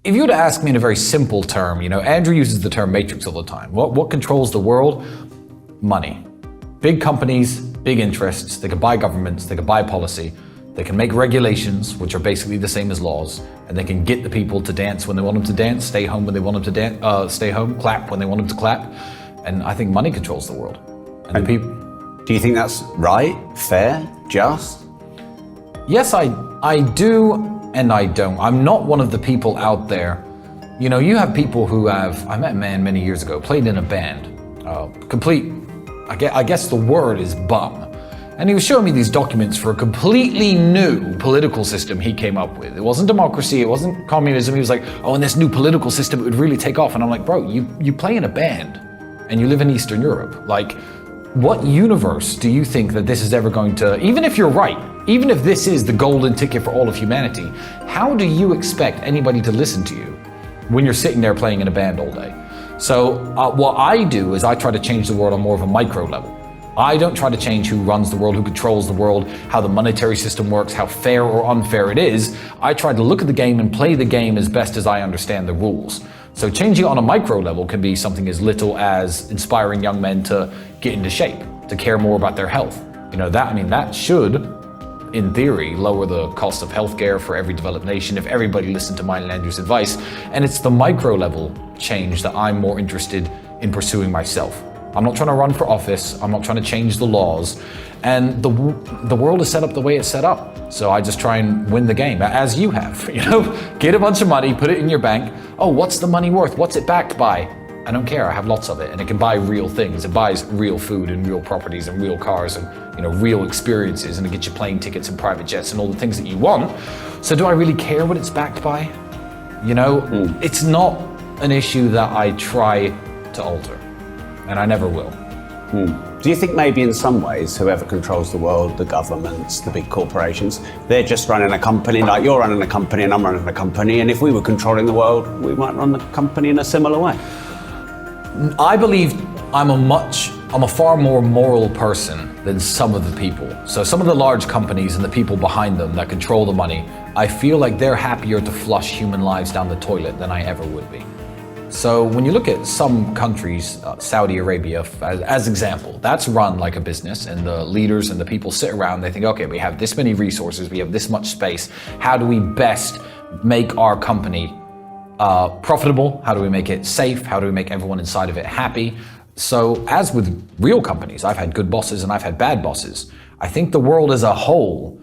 if you were to ask me in a very simple term, Andrew uses the term matrix all the time. What controls the world? Money. Big companies, big interests. They can buy governments, they can buy policy, they can make regulations, which are basically the same as laws, and they can get the people to dance when they want them to dance, stay home when they want them to dance, stay home, clap when they want them to clap. And I think money controls the world. And the people. Do you think that's right, fair, just? Yes, I do. And I don't. I'm not one of the people out there. You have people who I met a man many years ago, played in a band, I guess the word is bum. And he was showing me these documents for a completely new political system he came up with. It wasn't democracy, it wasn't communism. He was like, oh, in this new political system, it would really take off. And I'm like, bro, you play in a band and you live in Eastern Europe. Like, what universe do you think that this is ever going to, even if you're right, even if this is the golden ticket for all of humanity, how do you expect anybody to listen to you when you're sitting there playing in a band all day? So what I do is I try to change the world on more of a micro level. I don't try to change who runs the world, who controls the world, how the monetary system works, how fair or unfair it is. I try to look at the game and play the game as best as I understand the rules. So changing on a micro level can be something as little as inspiring young men to get into shape, to care more about their health. That should, in theory, lower the cost of healthcare for every developed nation if everybody listened to mine and Andrew's advice. And it's the micro level change that I'm more interested in pursuing myself. I'm not trying to run for office. I'm not trying to change the laws. And the world is set up the way it's set up. So I just try and win the game, as you have. Get a bunch of money, put it in your bank. Oh, what's the money worth? What's it backed by? I don't care, I have lots of it, and it can buy real things. It buys real food and real properties and real cars and real experiences, and it gets you plane tickets and private jets and all the things that you want. So do I really care what it's backed by? It's not an issue that I try to alter, and I never will. Do you think maybe in some ways whoever controls the world, the governments, the big corporations, they're just running a company like you're running a company and I'm running a company, and if we were controlling the world, we might run the company in a similar way? I believe I'm a far more moral person than some of the people. So some of the large companies and the people behind them that control the money, I feel like they're happier to flush human lives down the toilet than I ever would be. So when you look at some countries, Saudi Arabia as example, that's run like a business, and the leaders and the people sit around, they think, okay, we have this many resources, we have this much space, how do we best make our company profitable? How do we make it safe? How do we make everyone inside of it happy? So as with real companies, I've had good bosses and I've had bad bosses. I think the world as a whole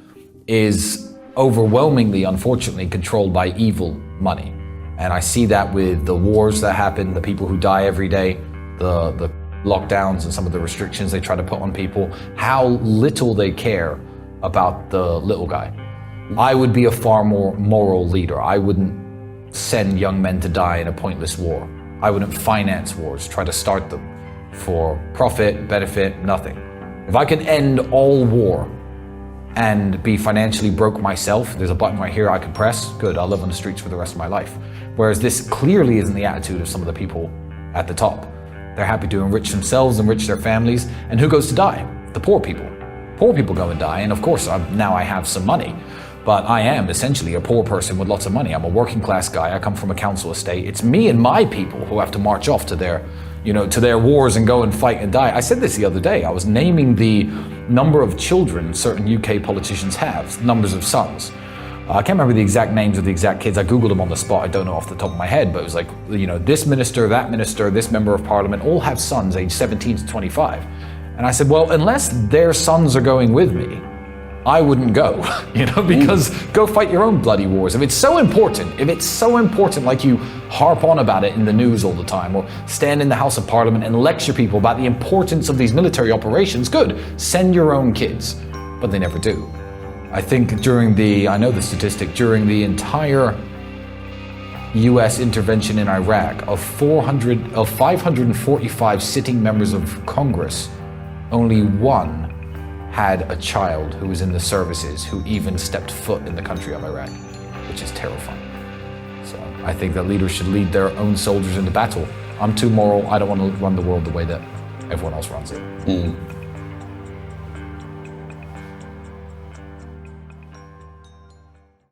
is overwhelmingly, unfortunately, controlled by evil money. And I see that with the wars that happen, the people who die every day, the lockdowns and some of the restrictions they try to put on people, how little they care about the little guy. I would be a far more moral leader. I wouldn't send young men to die in a pointless war. I wouldn't finance wars, try to start them for profit, benefit, nothing. If I could end all war and be financially broke myself, there's a button right here I can press, good, I'll live on the streets for the rest of my life. Whereas this clearly isn't the attitude of some of the people at the top. They're happy to enrich themselves, enrich their families, and who goes to die? The poor people. Poor people go and die, and of course now I have some money. But I am essentially a poor person with lots of money. I'm a working class guy. I come from a council estate. It's me and my people who have to march off to their wars and go and fight and die. I said this the other day. I was naming the number of children certain UK politicians have, numbers of sons. I can't remember the exact names of the exact kids. I Googled them on the spot. I don't know off the top of my head, but it was like, this minister, this member of parliament, all have sons aged 17 to 25. And I said, well, unless their sons are going with me, I wouldn't go, because go fight your own bloody wars. If it's so important, like you harp on about it in the news all the time, or stand in the House of Parliament and lecture people about the importance of these military operations, good, send your own kids. But they never do. I think I know the statistic, during the entire US intervention in Iraq, of 545 sitting members of Congress, only one had a child who was in the services who even stepped foot in the country of Iraq, which is terrifying. So I think that leaders should lead their own soldiers into battle. I'm too moral. I don't want to run the world the way that everyone else runs it.